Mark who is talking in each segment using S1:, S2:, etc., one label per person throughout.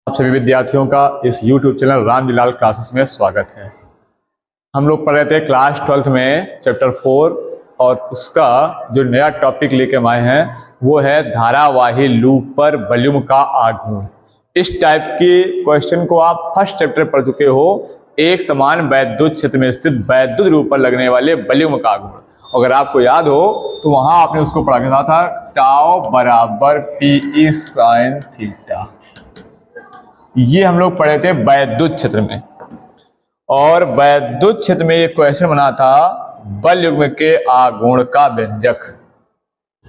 S1: आप सभी विद्यार्थियों का इस YouTube चैनल रामजीलाल क्लासेस में स्वागत है। हम लोग पढ़ रहे थे क्लास 12th में चैप्टर 4 और उसका जो नया टॉपिक लेके हम आए हैं वो है धारावाही लूप पर वॉल्यूम का आघूर्ण। इस टाइप के क्वेश्चन को आप फर्स्ट चैप्टर पढ़ चुके हो, एक समान वैद्युत क्षेत्र में स्थित वैद्युत रूप पर लगने वाले वॉल्यूम का आघूर्ण। अगर आपको याद हो तो वहां आपने उसको पढ़ा के था टाउ बराबर PE sin थीटा। ये हम लोग पढ़े थे वैद्युत क्षेत्र में, और वैद्युत क्षेत्र में ये क्वेश्चन बना था वॉल्यूम के आघूर्ण का व्यंजक।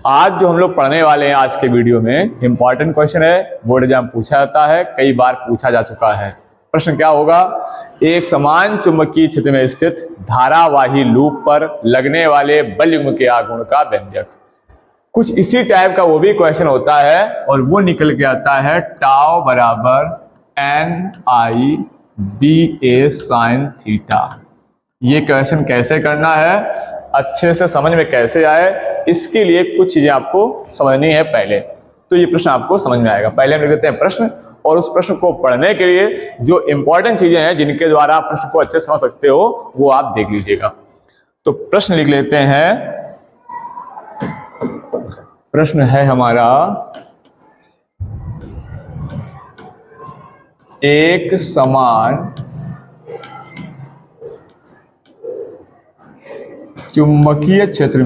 S1: आज जो हम लोग पढ़ने वाले हैं आज के वीडियो में इंपॉर्टेंट क्वेश्चन है, बोर्ड एग्जाम पूछा जाता है, कई बार पूछा जा चुका है। प्रश्न क्या होगा? एक समान चुंबकीय क्षेत्र में स्थित धारावाही लूप पर लगने वाले वॉल्यूम के आघूर्ण का व्यंजक। कुछ इसी टाइप का वो भी क्वेश्चन होता है और वो निकल के आता है टाउ बराबर NIBA sin थीटा। ये क्वेश्चन कैसे करना है, अच्छे से समझ में कैसे आए, इसके लिए कुछ चीजें आपको समझनी है पहले। तो ये प्रश्न आपको समझ में आएगा। पहले हम लिख देते हैं प्रश्न, और उस प्रश्न को पढ़ने के लिए जो इंपॉर्टेंट चीजें हैं जिनके द्वारा आप प्रश्न को अच्छे से समझ सकते हो वो आप देख लीजिएगा। तो प्रश्न लिख लेते हैं। प्रश्न है हमारा, एक समान चुंबकीय क्षेत्र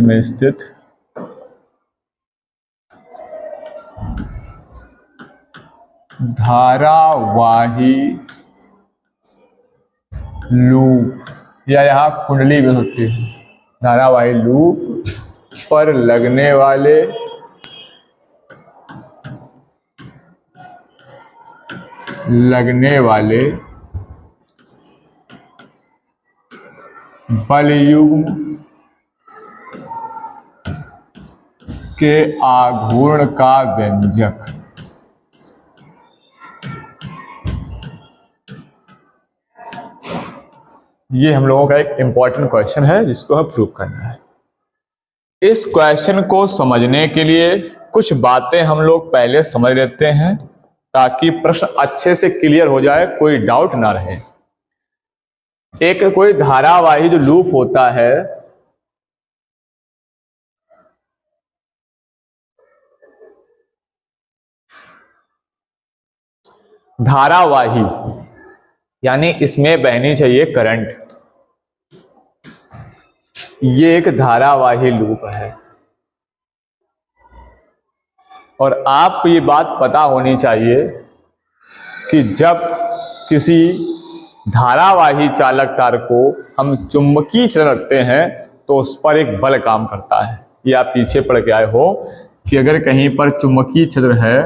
S1: में स्थित धारावाही लूप, या यहाँ कुंडली भी हो सकती है, धारावाही लूप पर लगने वाले वॉल्यूम के आघूर्ण का व्यंजक। ये हम लोगों का एक इंपॉर्टेंट क्वेश्चन है जिसको हमें प्रूव करना है। इस क्वेश्चन को समझने के लिए कुछ बातें हम लोग पहले समझ लेते हैं ताकि प्रश्न अच्छे से क्लियर हो जाए, कोई डाउट ना रहे। एक कोई धारावाही जो लूप होता है, धारावाही यानी इसमें बहनी चाहिए करंट। ये एक धारावाही लूप है और आपको ये बात पता होनी चाहिए कि जब किसी धारावाही चालक तार को हम चुंबकीय क्षेत्र रखते हैं तो उस पर एक बल काम करता है। ये आप पीछे पढ़ के आए हो कि अगर कहीं पर चुंबकीय क्षेत्र है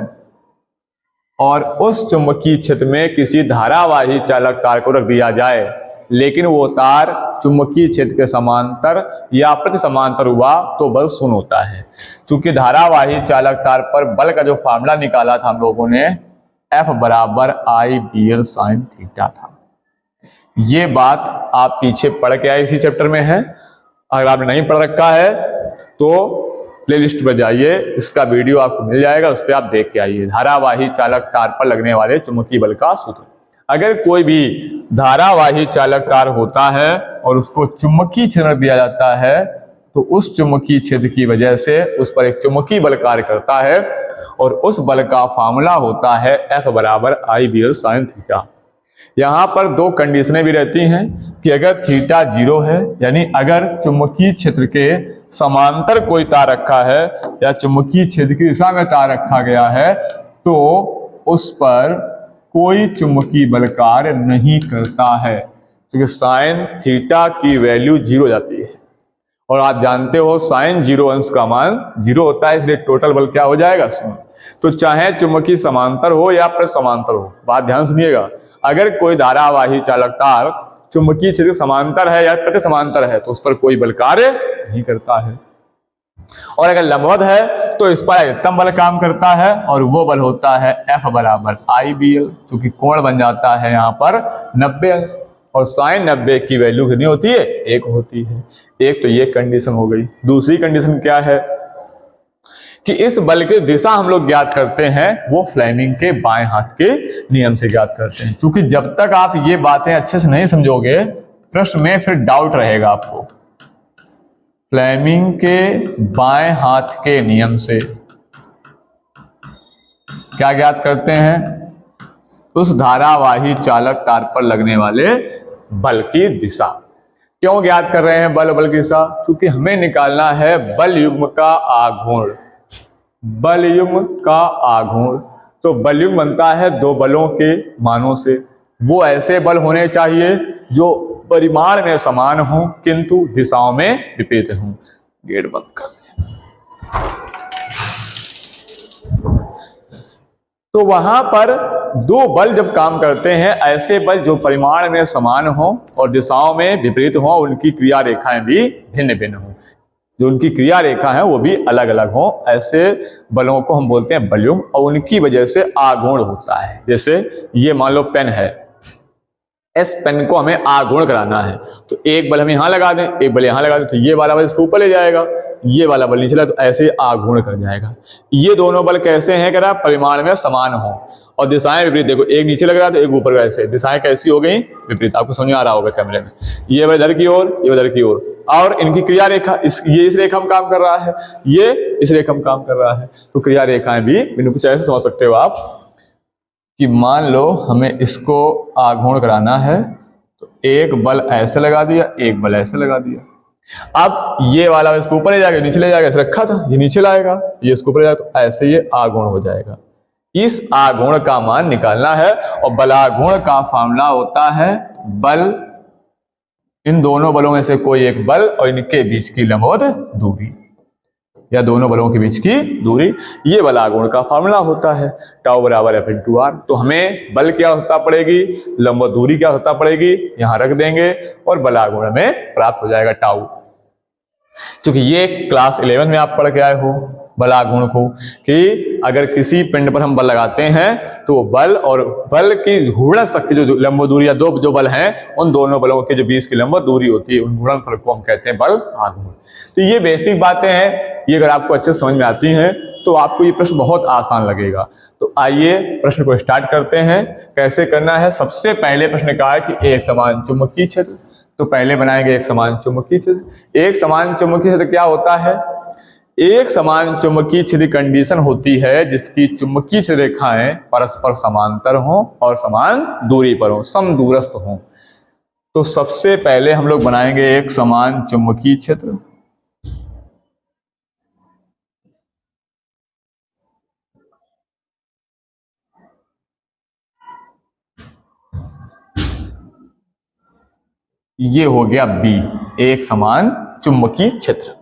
S1: और उस चुंबकीय क्षेत्र में किसी धारावाही चालक तार को रख दिया जाए, लेकिन वो तार चुंबकीय क्षेत्र के समांतर या प्रति समांतर हुआ तो बल शून्य होता है। चूंकि धारावाही चालक तार पर बल का जो फॉर्मूला निकाला था हम लोगों ने, F बराबर IBL sin थीटा था। ये बात आप पीछे पढ़ के आए, इसी चैप्टर में है। अगर आपने नहीं पढ़ रखा है तो प्लेलिस्ट पर जाइए, इसका वीडियो आपको मिल जाएगा, उस पर आप देख के आइए। धारावाही चालक तार पर लगने वाले चुंबकीय बल का सूत्र। अगर कोई भी धारावाही चालक तार होता है और उसको चुंबकीय क्षेत्र दिया जाता है तो उस चुंबकीय क्षेत्र की वजह से उस पर एक चुंबकीय बल कार्य करता है और उस बल का फार्मूला होता है F बराबर IBL sin थीटा। यहाँ पर दो कंडीशनें भी रहती हैं कि अगर थीटा 0 है, यानी अगर चुंबकीय क्षेत्र के समांतर कोई तार रखा है या चुंबकीय क्षेत्र की दिशा में तार रखा गया है, तो उस पर कोई चुंबकीय बल कार्य नहीं करता है, क्योंकि साइन थीटा की वैल्यू 0 हो जाती है। और आप जानते हो साइन 0 अंश का मान 0 होता है, इसलिए टोटल बल क्या हो जाएगा? शून्य। तो चाहे चुंबकीय समांतर हो या प्रति समांतर हो, बात ध्यान सुनिएगा, अगर कोई धारावाही चालक तार चुंबकीय क्षेत्र समांतर है या प्रति समांतर है तो उस पर कोई बल कार्य नहीं करता है। और अगर लंबवत है तो इस पर अधिकतम बल काम करता है और वो बल होता है F बराबर IBL, चूंकि कोण बन जाता है यहाँ पर 90 अंश और साइन 90 की वैल्यू कितनी होती है, 1 होती है। एक तो ये कंडीशन हो गई। दूसरी कंडीशन क्या है कि इस बल की दिशा हम लोग ज्ञात करते हैं वो फ्लेमिंग के बाएं हाथ के नियम से ज्ञात करते हैं। क्योंकि जब तक आप ये बातें अच्छे से नहीं समझोगे प्रश्न में फिर डाउट रहेगा आपको। फ्लेमिंग के बाएं हाथ के नियम से क्या ज्ञात करते हैं, उस धारावाही चालक तार पर लगने वाले बल की दिशा। क्यों ज्ञात कर रहे हैं बल की दिशा, क्योंकि हमें निकालना है बल युग्म का आघूर्ण। बल युग्म का आघूर्ण, तो बल युग्म बनता है दो बलों के मानों से। वो ऐसे बल होने चाहिए जो परिमाण में समान हो किंतु दिशाओं में विपरीत हों। गेट बंद कर दें। तो वहां पर दो बल जब काम करते हैं, ऐसे बल जो परिमाण में समान हो और दिशाओं में विपरीत हो, उनकी क्रिया रेखाएं भी भिन्न भिन्न हो, जो उनकी क्रिया रेखा है वो भी अलग अलग हो, ऐसे बलों को हम बोलते हैं बलयुग्म और उनकी वजह से आघूर्ण होता है। जैसे ये मान लो पेन है, इस पेन को हमें आघूर्ण कराना है तो एक बल हम यहाँ लगा दें, एक बल यहाँ लगा दें, तो ये वाला बल इसको ऊपर ले जाएगा, ये वाला बल नीचे, तो ऐसे आघूर्ण कर जाएगा। ये दोनों बल कैसे हैं, कह रहा परिमाण में समान हो और दिशाएं विपरीत। देखो एक नीचे लग रहा है तो एक ऊपर, ऐसे दिशाएं कैसी हो गई, विपरीत। आपको समझ में आ रहा होगा कैमरे में। ये इधर की ओर, ये इधर की ओर, और इनकी क्रिया रेखा ये इस रेखा में काम कर रहा है, ये इस रेखा में काम कर रहा है, तो क्रिया रेखाएं भी बिल्कुल कुछ ऐसे समझ सकते हो आप कि मान लो हमें इसको आघूर्ण कराना है तो एक बल ऐसे लगा दिया, एक बल ऐसे लगा दिया। अब ये वाला इसको ऊपर ले जाएगा, नीचे ले जाएगा, ऐसे रखा था ये नीचे लाएगा, ये इसको ऊपर ले जाएगा, तो ऐसे ये आघूर्ण हो जाएगा। इस आघूर्ण का मान निकालना है और बलाघूर्ण का फार्मूला होता है बल, इन दोनों बलों में से कोई एक बल और इनके बीच की लंबवत दूरी, या दोनों बलों के बीच की दूरी, ये बलाघूर्ण का फार्मूला होता है। टाउ बराबर F × R। तो हमें बल की आवश्यकता पड़ेगी, लंबवत दूरी की आवश्यकता पड़ेगी, यहां रख देंगे और बलाघूर्ण में प्राप्त हो जाएगा टाउ। क्योंकि ये क्लास 11 में आप पढ़ के आए हो बलाघूर्ण को, कि अगर किसी पिंड पर हम बल लगाते हैं तो बल और बल की घूर्णन शक्ति, जो लंबवत दूरी या दो जो बल हैं उन दोनों बलों के जो बीच की लंबवत दूरी होती है उन गुणनफल को हम कहते हैं बल आघूर्ण। तो ये बेसिक बातें हैं, ये अगर आपको अच्छे से समझ में आती हैं तो आपको ये प्रश्न बहुत आसान लगेगा। तो आइए प्रश्न को स्टार्ट करते हैं। कैसे करना है, सबसे पहले प्रश्न कहा है कि एक समान चुंबकीय क्षेत्र, तो पहले बनाएंगे एक समान चुंबकीय क्षेत्र। एक समान चुंबकीय क्षेत्र क्या होता है, एक समान चुंबकीय क्षेत्र कंडीशन होती है जिसकी चुंबकीय क्षेत्र रेखाएं परस्पर समांतर हों और समान दूरी पर हों, समदूरस्थ हों। तो सबसे पहले हम लोग बनाएंगे एक समान चुंबकीय क्षेत्र। ये हो गया B, एक समान चुंबकीय क्षेत्र।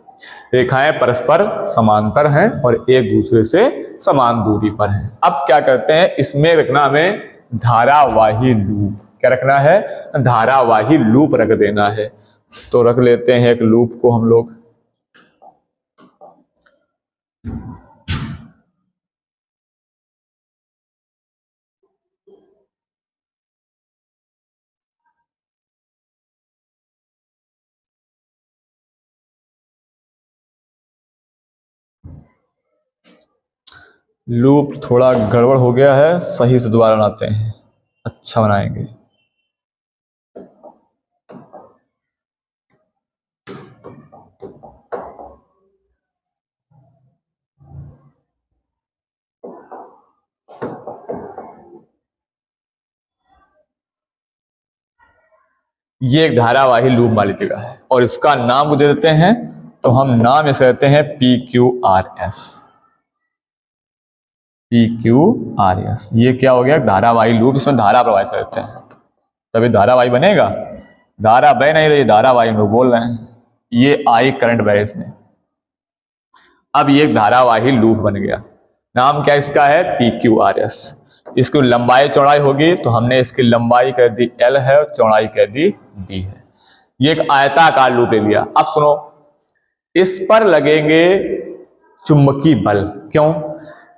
S1: रेखाएं परस्पर समांतर हैं और एक दूसरे से समान दूरी पर हैं। अब क्या करते हैं, इसमें रखना हमें धारावाही लूप। क्या रखना है, धारावाही लूप रख देना है। तो रख लेते हैं एक लूप को हम लोग। लूप थोड़ा गड़बड़ हो गया है, सही से दोबारा बनाते हैं, अच्छा बनाएंगे। ये एक धारावाही लूप वाली जगह है और इसका नाम को दे देते हैं, तो हम नाम इसे देते हैं PQRS। PQRS ये क्या हो गया, धारावाही लूप। इसमें धारा प्रवाहित करते हैं तभी धारावाही बनेगा, धारा बह नहीं रही, धारावाही हम लोग बोल रहे हैं। ये I करंट बह इसमें। अब ये एक धारावाही लूप बन गया। नाम क्या इसका है, PQRS। इसकी लंबाई चौड़ाई होगी तो हमने इसकी लंबाई कह दी L है और चौड़ाई कह दी B है। ये एक आयताकार लूप ले लिया। अब सुनो, इस पर लगेंगे चुंबकीय बल। क्यों?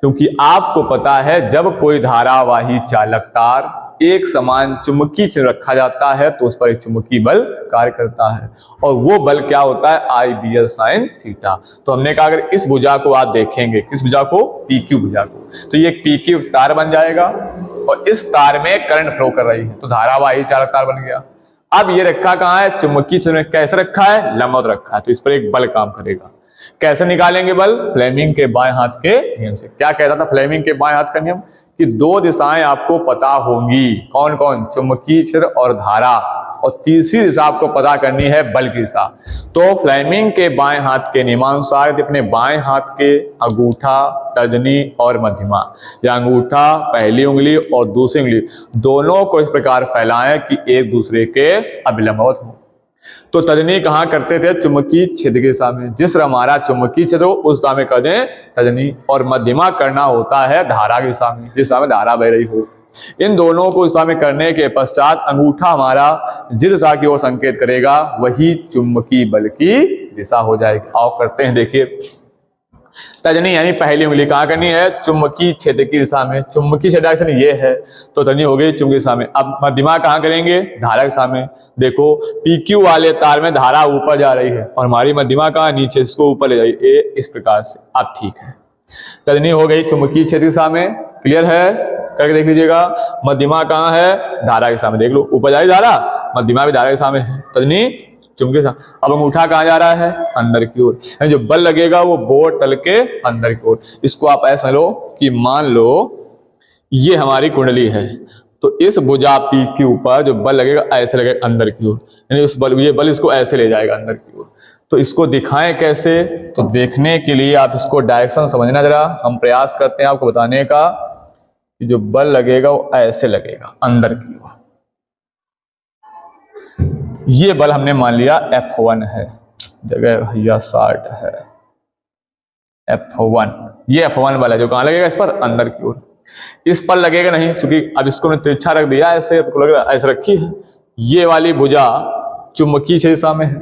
S1: क्योंकि आपको पता है जब कोई धारावाही चालक तार एक समान चुंबकीय चिन्ह रखा जाता है तो उस पर एक चुंबकीय बल कार्य करता है, और वो बल क्या होता है? IBL sin theta. तो हमने कहा अगर इस भुजा को आप देखेंगे, किस भुजा को? PQ भुजा को, तो ये एक PQ तार बन जाएगा और इस तार में करंट फ्लो कर रही है, तो धारावाही चालक तार बन गया। अब ये रखा कहाँ है? चुंबकीय चिन्ह कैसे रखा है? लंबवत रखा है, तो इस पर एक बल काम करेगा। कैसे निकालेंगे बल? फ्लेमिंग के बाएं हाथ के नियम से। क्या कहता था फ्लेमिंग के बाएं हाथ का नियम? कि दो दिशाएं आपको पता होंगी, कौन कौन? चुंबकीय क्षेत्र और धारा, और तीसरी दिशा आपको पता करनी है बल की दिशा। तो फ्लेमिंग के बाएं हाथ के नियमानुसार अपने बाएं हाथ के अंगूठा, तर्जनी और मध्यमा, या अंगूठा, पहली उंगली और दूसरी उंगली, दोनों को इस प्रकार फैलाएं कि एक दूसरे के अभिलंबवत हो। तो तर्जनी कहाँ करते थे? चुंबकीय क्षेत्र के दिशा में। जिस हमारा चुंबकीय क्षेत्र हो उस दिशा में कर दें तर्जनी, और मध्यमा करना होता है धारा की दिशा में, जिस दिशा में धारा बह रही हो। इन दोनों को दिशा में करने के पश्चात अंगूठा हमारा जिस दिशा की ओर संकेत करेगा वही चुंबकीय बल की दिशा हो जाएगी। आओ करते हैं, देखिए। तर्जनी यानी पहली उंगली कहाँ करनी है? चुंबकीय क्षेत्र की दिशा में। चुंबकीय क्षेत्र डायरेक्शन ये है, तो तर्जनी हो गई चुंबकीय दिशा में। अब मध्यमा कहाँ करेंगे? धारा की दिशा में। देखो PQ वाले तार में धारा ऊपर जा रही है और हमारी मध्यमा कहाँ? नीचे, इसको ऊपर ले जाइए इस प्रकार से। अब ठीक है, तर्जनी हो गई चुंबकीय क्षेत्र की दिशा में। क्लियर है? करके देख लीजिएगा। मध्यमा कहाँ है? धारा के सामने। देख लो, ऊपर जा रही धारा, मध्यमा भी धारा के सामने है, तर्जनी चुंबकीय दिशा। अब अंगूठा कहाँ जा रहा है? अंदर की ओर, यानी जो बल लगेगा वो बोर्ड तल के अंदर की ओर। इसको आप ऐसा लो कि मान लो ये हमारी कुंडली है, तो इस भुजा P के ऊपर जो बल लगेगा ऐसे लगेगा अंदर की ओर, यानी उस बल, ये बल इसको ऐसे ले जाएगा अंदर की ओर। तो इसको दिखाएं कैसे? तो देखने के लिए आप इसको डायरेक्शन समझना जरा। हम प्रयास करते हैं आपको बताने का कि जो बल लगेगा वो ऐसे लगेगा अंदर की ओर। ये बल हमने मान लिया F1 है, जगह भैया 60 है, F1, ये F1 बल है जो कहाँ लगेगा? इस पर अंदर की ओर। इस पर लगेगा नहीं, क्योंकि अब इसको हमने तिरछा रख दिया ऐसे, लग रहा ऐसे रखी है। ये वाली भुजा चुंबकीय दिशा में है।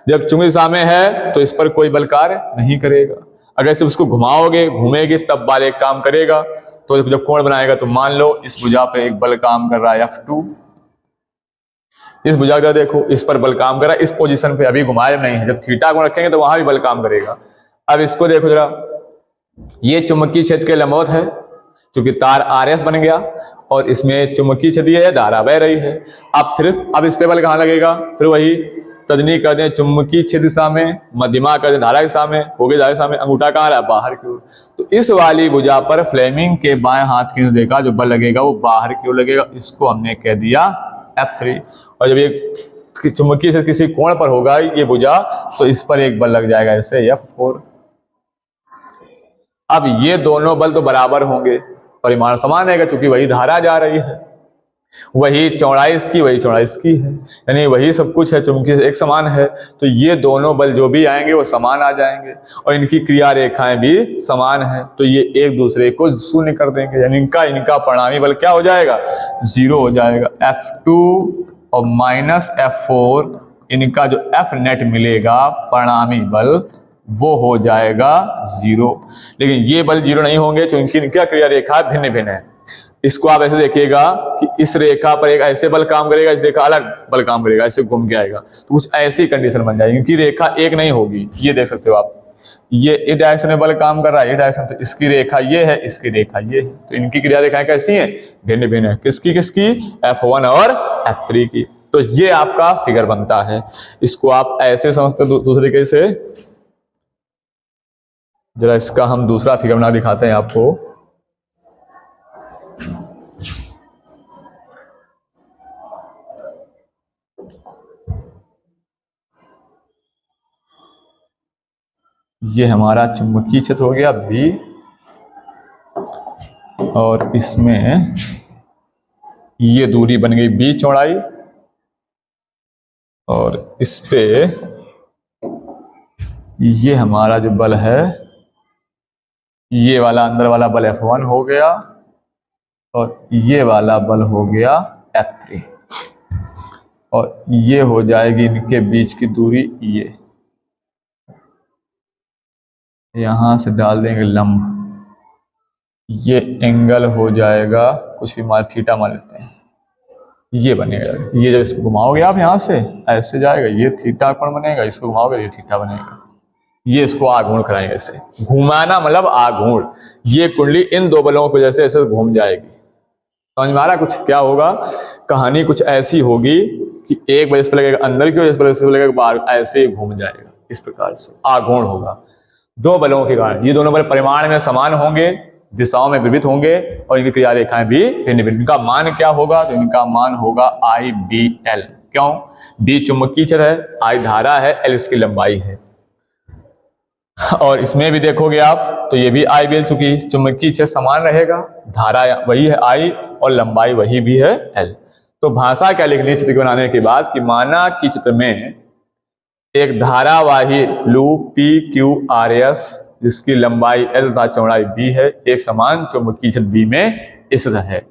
S1: जब चुंबकीय दिशा में है तो इस पर कोई बल कार्य नहीं करेगा। अगर सिर्फ इसको घुमाओगे, घूमेगी, तब बल एक काम करेगा। तो जब कोण बनाएगा तो मान लो इस भुजा पे एक बल काम कर रहा है F2, इस भुजा का देखो, इस पर बल काम कर रहा है इस पोजीशन पे, अभी घुमाया नहीं है। जब थीटा को रखेंगे तो वहां भी बल काम करेगा। अब इसको देखो जरा, ये चुंबकीय क्षेत्र के लंबवत है, क्योंकि तार RS बन गया और इसमें चुंबकीय क्षेत्र है, धारा बह रही है। अब इस पे बल कहाँ लगेगा? फिर वही तर्जनी कर दें चुंबकीय क्षेत्र दिशा में, मध्यमा कर दें धारा के सामने, हो गई धारा के सामने, अंगूठा कहाँ रहा? बाहर की ओर। तो इस वाली भुजा पर फ्लेमिंग के बाएं हाथ की देखा जो बल लगेगा वो बाहर की ओर लगेगा, इसको हमने कह दिया F3। और जब ये चुंबकीय से किसी कोण पर होगा ये भुजा, तो इस पर एक बल लग जाएगा ऐसे F4। अब ये दोनों बल तो बराबर होंगे, परिमाण समान है, क्योंकि वही धारा जा रही है, वही चौड़ाई इसकी, वही चौड़ाई इसकी है, यानी वही सब कुछ है, चुंबकीय एक समान है। तो ये दोनों बल जो भी आएंगे वो समान आ जाएंगे और इनकी क्रिया रेखाएं भी समान है, तो ये एक दूसरे को शून्य कर देंगे, यानी इनका परिणामी बल क्या हो जाएगा? 0 हो जाएगा। F2 और -F4, इनका जो F नेट मिलेगा परिणामी बल वो हो जाएगा 0। लेकिन ये बल 0 नहीं होंगे क्योंकि इनका क्रिया रेखा भिन्न भिन्न है। इसको आप ऐसे देखिएगा कि इस रेखा पर एक ऐसे बल काम करेगा, इस रेखा अलग बल काम करेगा, ऐसे घूम के आएगा, तो कुछ ऐसी कंडीशन बन जाएगी, क्योंकि रेखा एक नहीं होगी। ये देख सकते हो आप, ये इस डायरेक्शन में बल काम कर रहा है, ये डायरेक्शन, तो इसकी रेखा ये है, इसकी रेखा ये है, तो इनकी क्रिया रेखाएं कैसी हैं? भिन्न भिन्न है। किसकी किसकी? F1 और F3 की। तो ये आपका फिगर बनता है। इसको आप ऐसे समझते दूसरे तरीके से। जरा इसका हम दूसरा फिगर बना दिखाते हैं आपको। ये हमारा चुंबकीय क्षेत्र हो गया B, और इसमें ये दूरी बन गई B चौड़ाई, और इस पे ये हमारा जो बल है, ये वाला अंदर वाला बल F1 हो गया और ये वाला बल हो गया F3, और ये हो जाएगी इनके बीच की दूरी ये। यहां से डाल देंगे लंब, ये एंगल हो जाएगा कुछ भी मान थीटा मान लेते हैं, ये बनेगा। ये जब इसको घुमाओगे आप यहाँ से ऐसे जाएगा, ये थीटा कोण बनेगा, इसको घुमाओगे ये थीटा बनेगा। ये इसको आघूर्ण कराएंगे ऐसे, घुमाना मतलब आघूर्ण। ये कुंडली इन दो बलों की वजह से ऐसे घूम जाएगी। समझ में आ रहा कुछ क्या होगा? कहानी कुछ ऐसी होगी कि एक वजह से लगेगा अंदर की, वजह से लगेगा बाहर, ऐसे घूम जाएगा। इस प्रकार से आघूर्ण होगा दो बलों के कारण। ये दोनों बल परिमाण में समान होंगे, दिशाओं में विविध होंगे और इनकी क्रिया रेखाएं भी भिन्न भिन्न। इनका मान क्या होगा? तो इनका मान होगा IBL। क्यों? B चुंबकीय क्षेत्र है, I धारा है, L इसकी लंबाई है। और इसमें भी देखोगे आप तो ये भी IBL, चूंकि चुंबकीय क्षेत्र समान रहेगा, धारा वही है I और लंबाई वही भी है L। तो भाषा क्या लिखनी चित्र बनाने के बाद कि माना कि चित्र में एक धारावाही लूप PQRS जिसकी लंबाई L तथा चौड़ाई B है, एक समान चुंबकीय क्षेत्र B में स्थित है।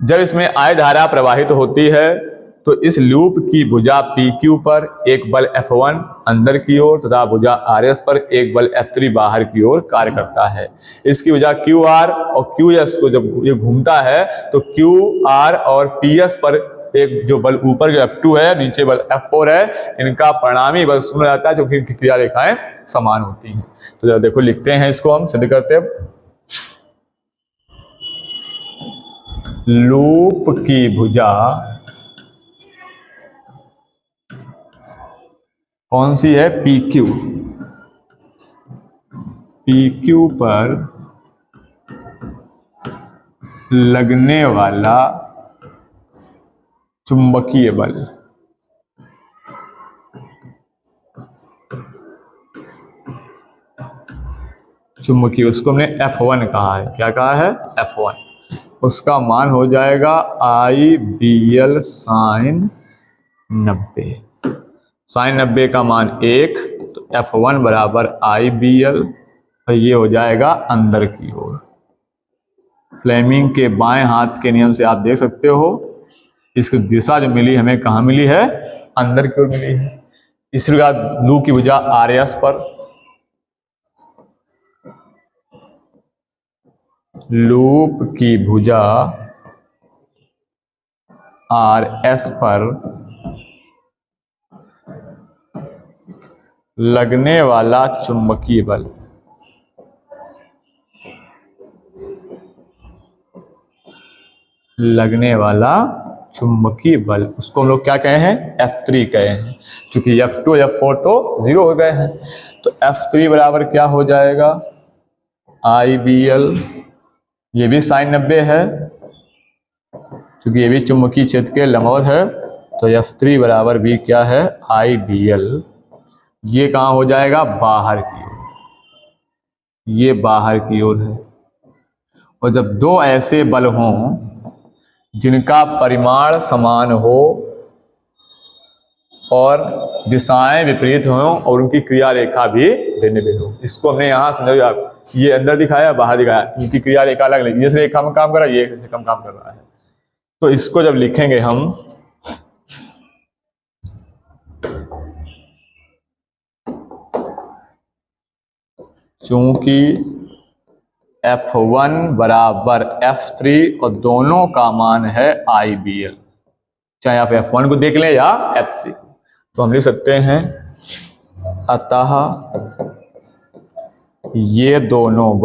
S1: जब इसमें I धारा प्रवाहित होती है तो इस लूप की भुजा PQ पर एक बल F1 अंदर की ओर तथा भुजा RS पर एक बल F3 बाहर की ओर कार्य करता है। इसकी भुजा QR और QS को जब ये घूमता है तो QR और PS पर एक जो बल ऊपर जो F2 है, नीचे बल F4 है, इनका परिणामी बल शून्य रहता है क्योंकि इनकी क्रिया रेखाएं समान होती हैं। तो जरा देखो लिखते हैं, इसको हम सिद्ध करते हैं। लूप की भुजा कौन सी है? PQ। PQ पर लगने वाला चुंबकीय बल उसको हमने F1 कहा है। क्या कहा है? F1। उसका मान हो जाएगा IBL sin 90। sin 90 का मान 1, तो F1 बराबर IBL, और ये हो जाएगा अंदर की ओर। फ्लेमिंग के बाएं हाथ के नियम से आप देख सकते हो इसकी दिशा जो मिली हमें कहाँ मिली है? अंदर की ओर मिली है। इसी प्रकार लूप की भुजा RS पर, लूप की भुजा RS पर लगने वाला चुंबकीय बल उसको हम लोग क्या कहे हैं? F3 कहे हैं। क्योंकि F2 F4 तो 0 हो गए हैं, तो F3 बराबर क्या हो जाएगा? IBL। ये भी sin 90 है क्योंकि ये भी चुंबकीय क्षेत्र के लंबवत है, तो F3 बराबर भी क्या है? IBL। ये कहाँ हो जाएगा? बाहर की ओर। ये बाहर की ओर है। और जब दो ऐसे बल हों जिनका परिमाण समान हो और दिशाएं विपरीत हों और उनकी क्रिया रेखा भी भिन्न भिन्न हो, इसको हमने यहाँ समझो आप, ये अंदर दिखाया बाहर दिखाया, इनकी क्रिया रेखा अलग अलग, ये रेखा में काम कर रहा है, ये कम काम कर रहा है। तो इसको जब लिखेंगे हम चूंकि F1 बराबर F3 और दोनों का मान है IBL, चाहे आप F1 को देख लें या F3, तो हम लिख सकते हैं अतः ये दोनों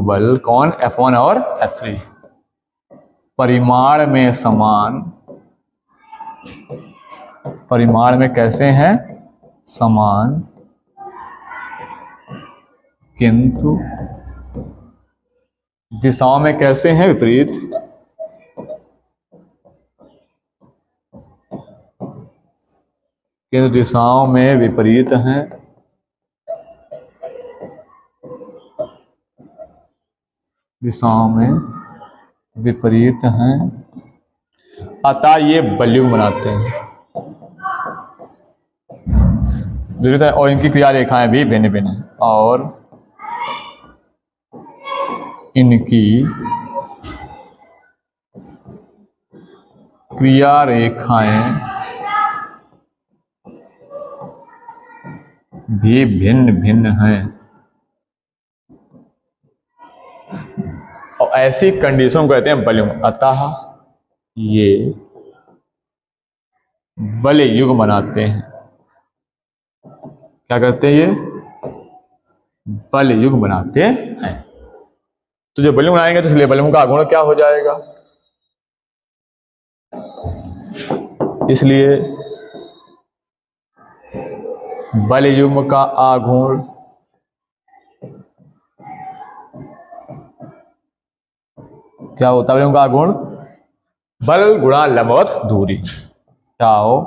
S1: बल कौन? F1 और F3 परिमाण में समान, परिमाण में कैसे हैं? समान, किंतु दिशाओं में कैसे हैं? विपरीत। किंतु दिशाओं में विपरीत हैं। दिशाओं में विपरीत हैं, अतः ये बलयुग बनाते हैं और इनकी क्रिया रेखाएं भी भिन्न भिन्न हैं, और इनकी क्रिया रेखाएं भी भिन्न भिन्न हैं। और ऐसी कंडीशन को कहते हैं बल युग्म। अतः ये बल युग्म बनाते हैं। क्या करते हैं? ये बल युग्म बनाते हैं। तो जब बल युग्म बनाएंगे तो इसलिए बल युग्म का आघूर्ण क्या हो जाएगा? इसलिए बल युग्म का आघूर्ण क्या होता है? बल युग्म का आघूर्ण बल गुणा लंबवत दूरी। टाओ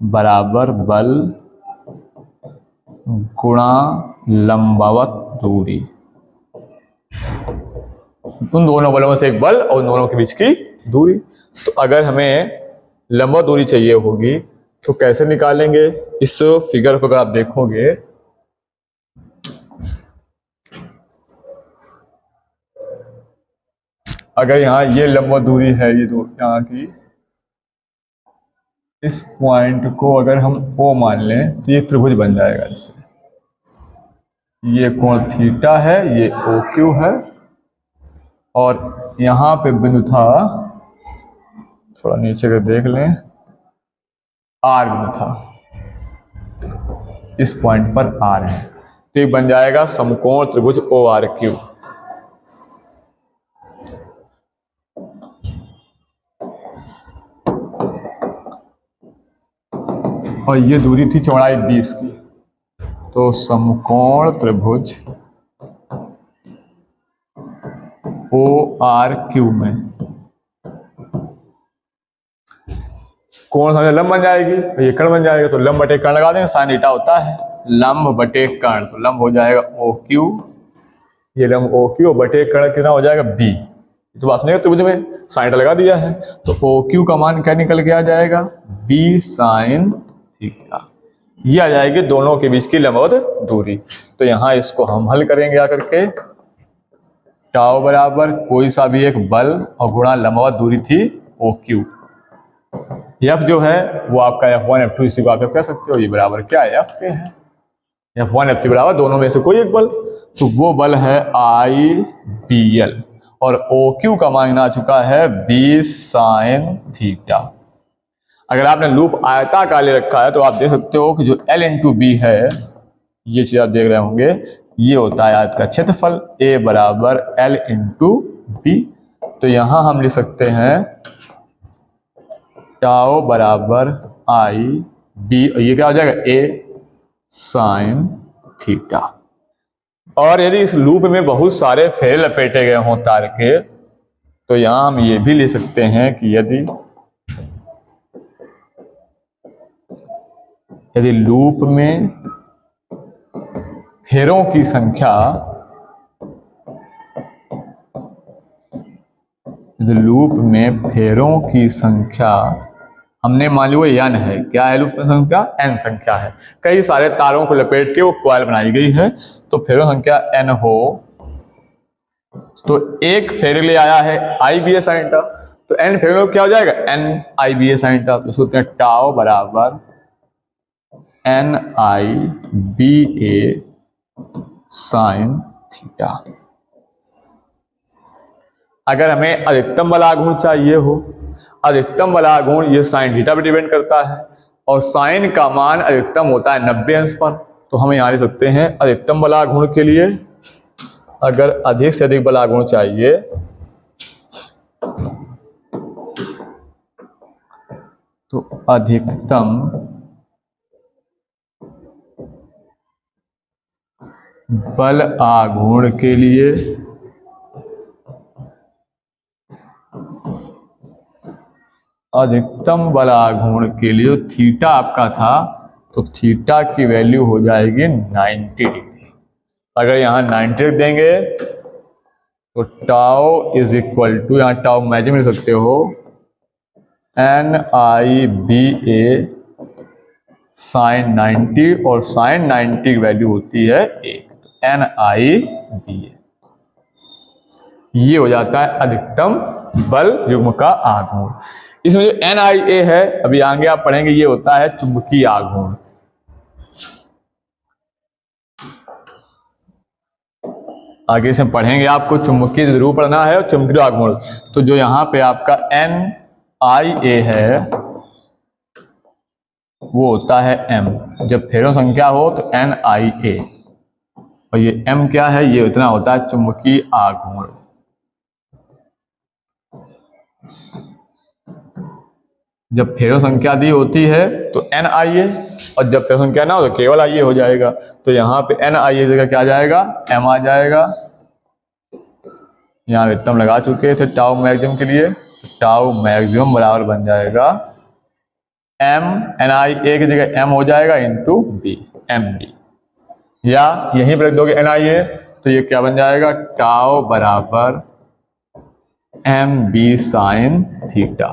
S1: बराबर बल गुणा लंबवत दूरी। उन दोनों बलों में से एक बल और उन दोनों के बीच की दूरी। तो अगर हमें लंबवत दूरी चाहिए होगी तो कैसे निकालेंगे? इस फिगर को अगर आप देखोगे अगर यहाँ ये लंबवत दूरी है, ये दो यहाँ की, इस पॉइंट को अगर हम O मान लें तो ये त्रिभुज बन जाएगा। इससे ये कोण थीटा है, ये OQ है, और यहाँ पे बिंदु था, थोड़ा नीचे का देख लें, R बिंदु था, इस पॉइंट पर R है, तो ये बन जाएगा समकोण त्रिभुज ORQ। और ये दूरी थी चौड़ाई 20 की। तो समकोण त्रिभुज ORQ में कोण समझे लंब बन जाएगी, ये कर्ण बन जाएगा, तो लंब बटे कर्ण लगा देंगे, साइन थीटा होता है लंब बटे कर्ण, तो लंब हो जाएगा OQ, ये लंब OQ और बटे कर्ण कितना हो जाएगा B। तो बात नहीं त्रिभुज में साइन थीटा लगा दिया है, तो OQ का मान क्या निकल के आ जाएगा? B sine theta. ये आ जाएगी दोनों के बीच की लंबवत दूरी। तो यहाँ इसको हम हल करेंगे आकर के, टाउ बराबर कोई सा भी एक बल और गुणा लंबवत दूरी थी OQ। F जो है वो आपका F1 F2, इसी को आप कह सकते हो, ये बराबर क्या है? F के है। F1 F3 बराबर दोनों में से कोई एक बल, तो वो बल है IBL, और OQ का मान आ चुका है B साइन थीटा। अगर आपने लूप आयताकार ले रखा है तो आप देख सकते हो कि जो L इंटू B है, ये चीज आप देख रहे होंगे, ये होता है आयत का क्षेत्रफल, A बराबर L इंटू B। तो यहां हम लिख सकते हैं टाओ बराबर IB, और ये क्या हो जाएगा? A sine theta. और यदि इस लूप में बहुत सारे फेरे लपेटे गए हों तार के, तो यहां हम ये भी ले सकते हैं कि यदि लूप में फेरों की संख्या, यदि लूप में फेरों की संख्या हमने मान ली वो n है, क्या है लूप में संख्या? n संख्या है, कई सारे तारों को लपेट के वो कॉइल बनाई गई है, तो फेरों संख्या n हो, तो एक फेरे ले आया है IBA साइन थीटा, तो n फेरों क्या हो जाएगा? n IBA sine theta. तो सोचते हैं टाओ बराबर NIBA साइन थीटा। अगर हमें अधिकतम बल आघूर्ण चाहिए हो, अधिकतम बल आघूर्ण ये साइन थीटा पर डिपेंड करता है, और साइन का मान अधिकतम होता है 90 अंश पर, तो हम यहाँ लिख सकते हैं अधिकतम बल आघूर्ण के लिए, अगर अधिक से अधिक बल आघूर्ण चाहिए तो अधिकतम बल आघूर्ण के लिए अधिकतम बल आघूर्ण के लिए थीटा आपका था, तो थीटा की वैल्यू हो जाएगी 90 डिग्री। अगर यहाँ 90 रख देंगे तो टाउ इज इक्वल टू, यहाँ टाउ मैजिक लिख सकते हो, NIBA साइन 90, और साइन 90 की वैल्यू होती है 1, NIBA। ये हो जाता है अधिकतम बल युग्म का आघूर्ण। इसमें जो NIA है, अभी आगे आप पढ़ेंगे, ये होता है चुंबकीय आघूर्ण। आगे से पढ़ेंगे, आपको चुंबकीय ध्रुव पढ़ना है और चुंबकीय आघूर्ण। तो जो यहाँ पे आपका NIA है वो होता है M। जब फेरो संख्या हो तो NIA, और ये M क्या है, ये इतना होता है चुंबकीय आघूर्ण। जब फेरो संख्या दी होती है तो NIA, और जब फेरो संख्या ना हो तो केवल IA हो जाएगा। तो यहाँ पे NIA जगह क्या आ जाएगा, M आ जाएगा। यहाँ व्युत्क्रम लगा चुके थे टाउ मैक्सिमम के लिए, टाउ मैक्सिमम बराबर बन जाएगा M, NIA की जगह M हो जाएगा इंटू B, MB। या यहीं पर रख दोगे NIA तो ये क्या बन जाएगा, टाउ बराबर MB साइन थीटा।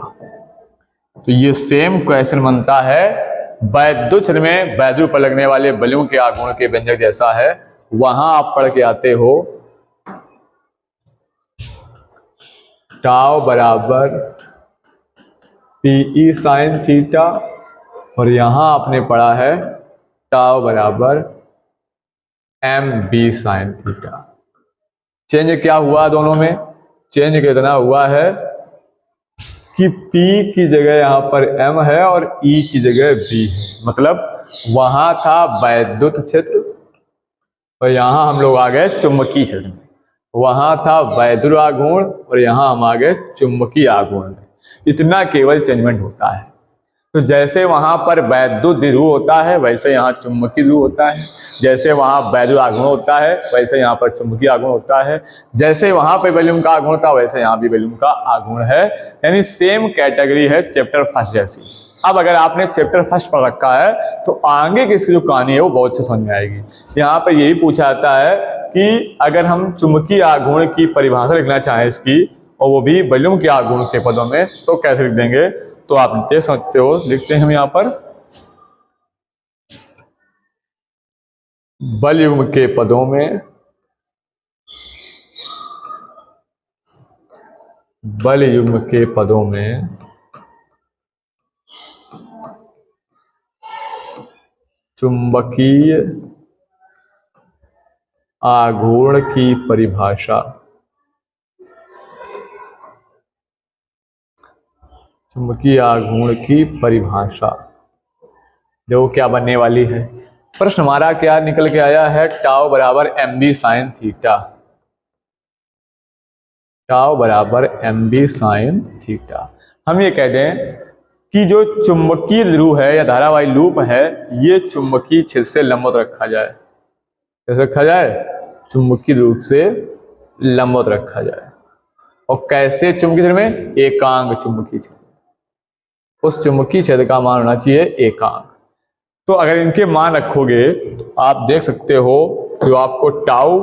S1: तो ये सेम क्वेश्चन बनता है वैद्युत क्षेत्र में वैद्युत पर लगने वाले बलों के आघूर्ण के व्यंजक जैसा है। वहां आप पढ़ के आते हो टाउ बराबर PE साइन थीटा, और यहां आपने पढ़ा है टाउ बराबर MB साइन थीटा। चेंज क्या हुआ दोनों में, चेंज कितना हुआ है कि P की जगह यहाँ पर M है और E की जगह B है। मतलब वहां था वैद्युत क्षेत्र और यहाँ हम लोग आ गए चुंबकीय क्षेत्र में। वहां था वैद्युत आघूर्ण और यहाँ हम आ गए चुंबकीय आघूर्ण में। इतना केवल चेंजमेंट होता है। तो जैसे वहां पर वैद्युत ध्रुव होता है वैसे यहाँ चुंबकीय ध्रुव होता है। जैसे वहां वैद्युत आघूर्ण होता है वैसे यहाँ पर चुंबकीय आघूर्ण होता है। जैसे वहां पे वैल्यूम का आघूर्ण था वैसे यहाँ भी वैल्यूम का आघूर्ण है। यानी सेम कैटेगरी है चैप्टर फर्स्ट जैसी। अब अगर आपने चैप्टर फर्स्ट पढ़ रखा है तो आगे की इसकी जो कहानी है वो बहुत से समझ में आएगी। यहाँ पे यही पूछा जाता है कि अगर हम चुंबकीय आघूर्ण की परिभाषा लिखना चाहें इसकी, और वो भी वॉल्यूम के आघूर्ण के पदों में, तो कैसे लिख देंगे। तो आप देख समझते हो, लिखते हैं हम यहाँ पर वॉल्यूम के पदों में, वॉल्यूम के पदों में चुंबकीय आघूर्ण की परिभाषा, चुंबकीय आघूर्ण की परिभाषा जो क्या बनने वाली है। प्रश्न हमारा क्या निकल के आया है, टाउ बराबर MB साइन थीटा, टाउ बराबर MB साइन थीटा। हम ये कह दें कि जो चुंबकीय ध्रुव है या धारावाही लूप है ये चुंबकीय क्षेत्र से लंबवत रखा जाए। कैसे रखा जाए, चुंबकीय ध्रुव से लंबवत रखा जाए। और कैसे चुंबकीय क्षेत्र में, एकांक चुंबकीय क्षेत्र, उस चुंबकीय क्षेत्र का मान होना चाहिए एकांक। तो अगर इनके मान रखोगे तो आप देख सकते हो जो आपको टाउ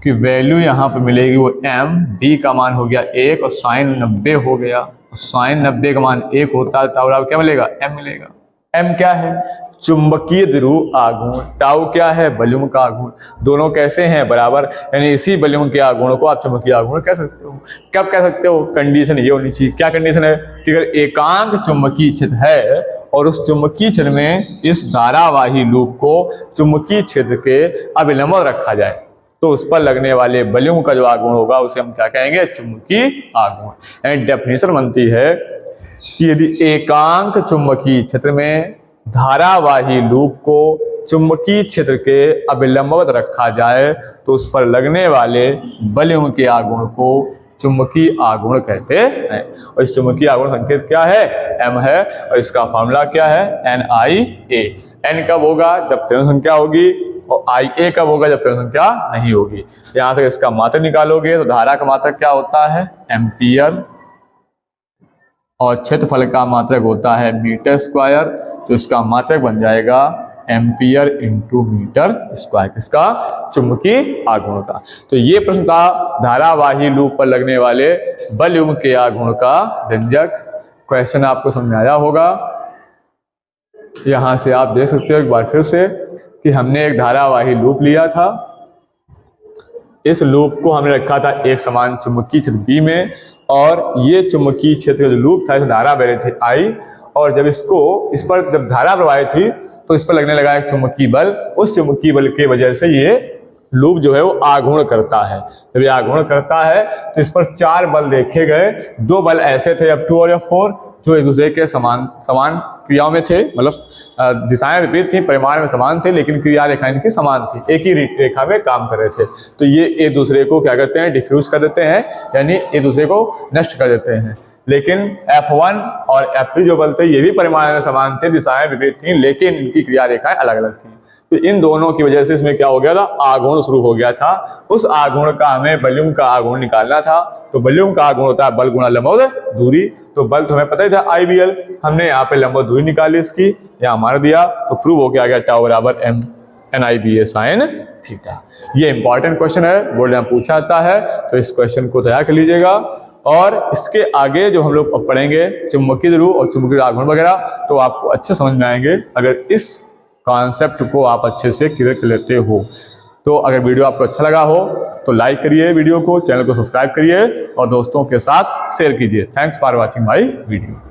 S1: की वैल्यू यहाँ पे मिलेगी वो M, B का मान हो गया 1 और साइन 90 हो गया। और साइन 90 का मान 1 होता है, टाउ बराबर क्या मिलेगा, M मिलेगा। M क्या है, चुंबकीय ध्रुव आघूर्ण। टाउ क्या है, वॉल्यूम का आघूर्ण। दोनों कैसे हैं, बराबर। यानी इसी वॉल्यूम के आघूर्ण को आप चुंबकीय आघूर्ण कह सकते हो। कब कह सकते हो, कंडीशन ये होनी चाहिए। क्या कंडीशन है कि अगर एकांक चुंबकीय क्षेत्र है और उस चुंबकीय क्षेत्र में इस धारावाही लूप को चुंबकीय क्षेत्र के अभिलंब रखा जाए तो उस पर लगने वाले वॉल्यूम का जो आघूर्ण होगा उसे हम क्या कहेंगे, चुंबकीय आघूर्ण। यानी डेफिनेशन बनती है कि यदि एकांक चुंबकीय क्षेत्र में धारावाही लूप को चुंबकीय क्षेत्र के अभिलंबवत रखा जाए तो उस पर लगने वाले वॉल्यूम के आघूर्ण को चुंबकीय आघूर्ण कहते हैं। और इस चुंबकीय आघूर्ण संकेत क्या है, M है। और इसका फॉर्मूला क्या है, NIA। N कब होगा, जब फेरो संख्या होगी, और IA कब होगा, जब फेरो संख्या नहीं होगी। यहां से इसका मात्रक निकालोगे तो धारा का मात्रक क्या होता है, एम्पियर, और क्षेत्रफल का मात्रक होता है मीटर स्क्वायर। तो इसका मात्रक बन जाएगा एम्पियर इंटू मीटर स्क्वायर, किसका, चुंबकीय आघूर्ण का। तो ये प्रश्न था धारावाही लूप पर लगने वाले वॉल्यूम के आघूर्ण का व्यंजक। क्वेश्चन आपको समझ में आया होगा। यहां से आप देख सकते हो एक बार फिर से कि हमने एक धारावाही लूप लिया था। इस लूप को हमने रखा था एक समान चुंबकीय क्षेत्र B में, और ये चुंबकीय क्षेत्र का जो लूप था इसमें धारा बह रही थी I, और जब इस पर जब धारा प्रवाहित हुई तो इस पर लगने लगा एक चुंबकीय बल। उस चुंबकीय बल की वजह से ये लूप जो है वो आघूर्ण करता है। जब ये आघूर्ण करता है तो इस पर 4 बल देखे गए। 2 बल ऐसे थे F2 और F4 जो एक दूसरे के समान क्रियाओं में थे, मतलब दिशाएं विपरीत थी, परिमाण में समान थे, लेकिन क्रिया रेखा इनकी समान थी, एक ही रेखा में काम कर रहे थे। तो ये एक दूसरे को क्या करते हैं, डिफ्यूज कर देते हैं, यानी एक दूसरे को नष्ट कर देते हैं। लेकिन F1 और F3 जो बल थे ये भी परिमाण में समान थे, दिशाएं विपरीत थी, लेकिन इनकी क्रिया रेखाएं अलग अलग थी। तो इन दोनों की वजह से इसमें क्या हो गया था, आघूर्ण शुरू हो गया था। उस आघूर्ण का हमें वॉल्यूम का आघूर्ण निकालना था। तो वॉल्यूम का आघूर्ण होता है बल गुणा लंबवत दूरी। तो बल तो हमें पता ही था IBL, हमने यहाँ पे लंबवत दूरी निकाली इसकी, यहाँ मार दिया, तो प्रूव हो के आ गया टाउ बराबर m NIBA sin थीटा। ये इंपॉर्टेंट क्वेश्चन है, बोर्ड में पूछा जाता है, तो इस क्वेश्चन को तैयार कर लीजिएगा। और इसके आगे जो हम लोग पढ़ेंगे चुंबकीय ध्रुव और चुंबकीय आघूर्ण वगैरह, तो आपको अच्छे समझ में आएंगे अगर इस कॉन्सेप्ट को आप अच्छे से क्लियर कर लेते हो। तो अगर वीडियो आपको अच्छा लगा हो तो लाइक करिए वीडियो को, चैनल को सब्सक्राइब करिए और दोस्तों के साथ शेयर कीजिए। Thanks for watching my video.